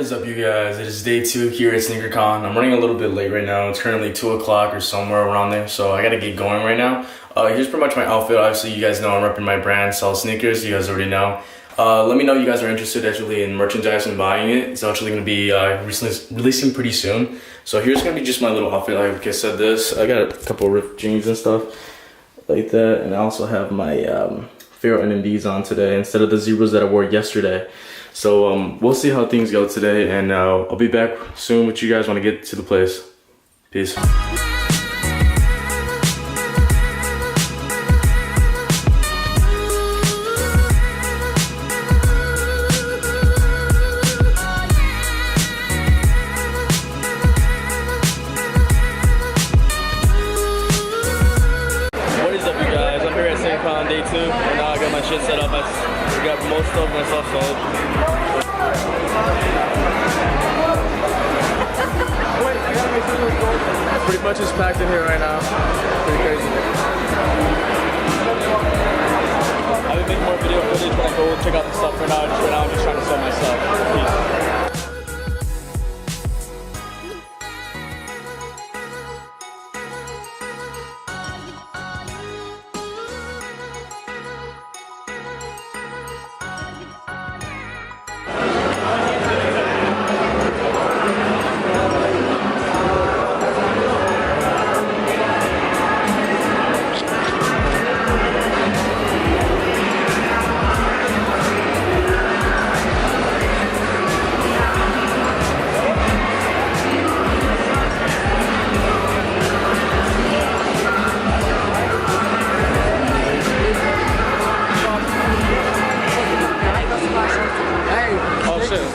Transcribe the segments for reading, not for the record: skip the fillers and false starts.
What is up, you guys? It is day 2 here at SneakerCon. I'm running a little bit late right now. It's currently 2 o'clock or somewhere around there, so I gotta get going right now. Here's pretty much my outfit. Obviously, you guys know I'm repping my brand, SellSneakerz. You guys already know. Let me know if you guys are interested actually in merchandise and buying it. It's actually gonna be releasing pretty soon. So here's gonna be just my little outfit. Like I said, I got a couple of ripped jeans and stuff like that, and I also have my Faro NMDs on today instead of the zebras that I wore yesterday. So we'll see how things go today, and I'll be back soon with you guys when I get to the place. Peace. What is up, you guys? I'm here at SneakerCon day 2, and now I got my shit set up. I got most of my stuff sold. Pretty much it's packed in here right now. Pretty crazy. I've been making more video footage when I go check out the stuff right now. I'm just trying to sell my stuff. Peace.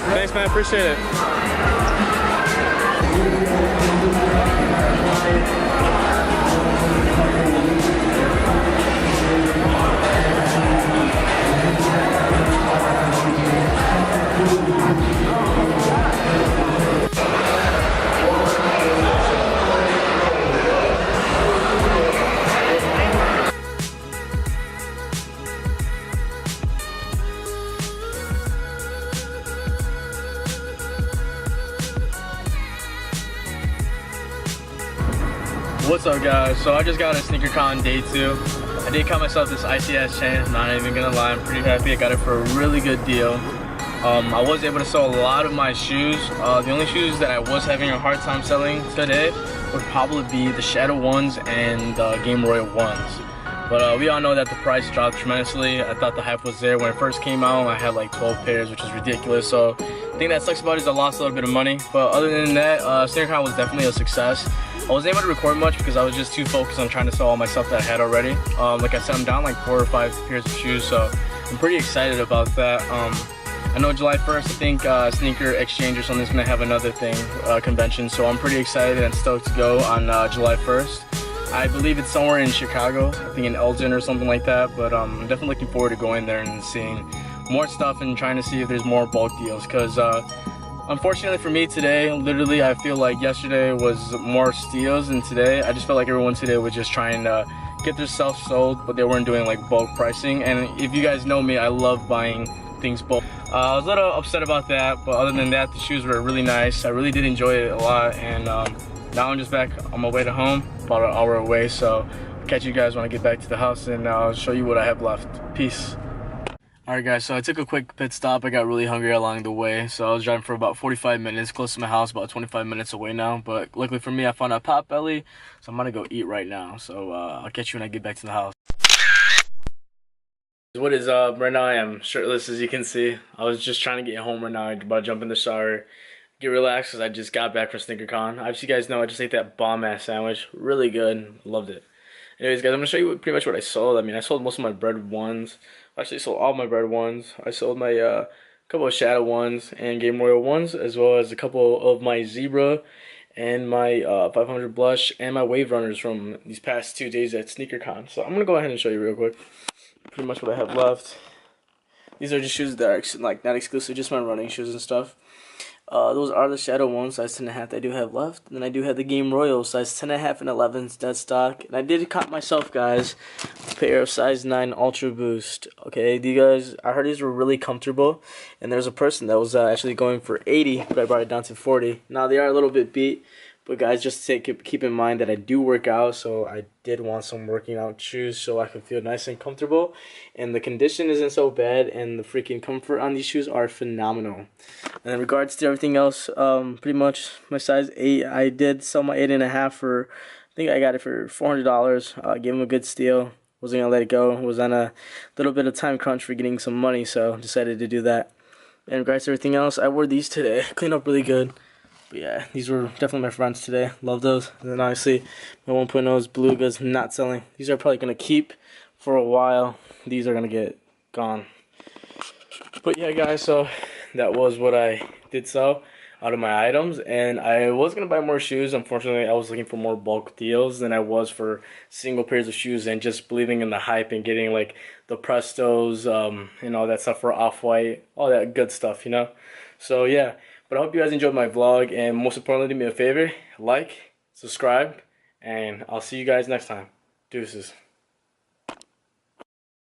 Thanks, man. Appreciate it. What's up, guys? So I just got a SneakerCon day 2. I did cut myself this ICS chain. I'm not even gonna lie, I'm pretty happy. I got it for a really good deal. I was able to sell a lot of my shoes. The only shoes that I was having a hard time selling today would probably be the Shadow ones and the Game Royal ones. But we all know that the price dropped tremendously. I thought the hype was there when it first came out. I had like 12 pairs, which is ridiculous. So the thing that sucks about it is I lost a little bit of money. But other than that, SneakerCon was definitely a success. I wasn't able to record much because I was just too focused on trying to sell all my stuff that I had already. Like I said, I'm down like 4 or 5 pairs of shoes, so I'm pretty excited about that. I know July 1st, I think Sneaker Exchange or something's gonna have another thing, convention, so I'm pretty excited and stoked to go on July 1st. I believe it's somewhere in Chicago, I think in Elgin or something like that, but I'm definitely looking forward to going there and seeing more stuff and trying to see if there's more bulk deals, because unfortunately for me today, literally I feel like yesterday was more steals than today. I just felt like everyone today was just trying to get their stuff sold, but they weren't doing like bulk pricing. And if you guys know me, I love buying things bulk. I was a little upset about that, but other than that, the shoes were really nice. I really did enjoy it a lot, and now I'm just back on my way to home, about an hour away, so I'll catch you guys when I get back to the house, and I'll show you what I have left. Peace. Alright guys, so I took a quick pit stop. I got really hungry along the way, so I was driving for about 45 minutes, close to my house, about 25 minutes away now. But luckily for me, I found a Potbelly, so I'm gonna go eat right now. So I'll catch you when I get back to the house. What is up? Right now I am shirtless, as you can see. I was just trying to get home right now. I'm about to jump in the shower, get relaxed, because I just got back from SneakerCon. Obviously, you guys know I just ate that bomb-ass sandwich. Really good. Loved it. Anyways, guys, I'm gonna show you pretty much what I sold. I mean, I sold most of my bread ones. Actually, sold all my bread ones. I sold my couple of Shadow ones and Game Royal ones, as well as a couple of my Zebra and my 500 Blush and my Wave Runners from these past 2 days at SneakerCon. So I'm gonna go ahead and show you real quick. Pretty much what I have left. These are just shoes that are like not exclusive, just my running shoes and stuff. Those are the Shadow ones, size 10.5 that I do have left. And then I do have the Game Royal, size 10.5 and 11 dead stock. And I did cop myself, guys, pair of size 9 Ultra Boost. Okay, do you guys, I heard these were really comfortable, and there's a person that was actually going for 80, but I brought it down to 40. Now they are a little bit beat, but guys, just keep in mind that I do work out, so I did want some working out shoes so I can feel nice and comfortable, and the condition isn't so bad, and the freaking comfort on these shoes are phenomenal. And in regards to everything else, pretty much my size 8, I did sell my 8.5 for, I think I got it for $400. Gave him a good steal. Wasn't gonna let it go. Was on a little bit of time crunch for getting some money, so decided to do that. In regards to everything else, I wore these today. Cleaned up really good. But yeah, these were definitely my friends today. Love those. And then obviously my 1.0's blue goods not selling. These are probably gonna keep for a while. These are gonna get gone. But yeah, guys, so that was what I did sell out of my items, and I was gonna buy more shoes. Unfortunately, I was looking for more bulk deals than I was for single pairs of shoes, and just believing in the hype and getting like the Prestos and all that stuff for Off-White, all that good stuff, you know. So yeah, but I hope you guys enjoyed my vlog, and most importantly, do me a favor, like, subscribe, and I'll see you guys next time. Deuces.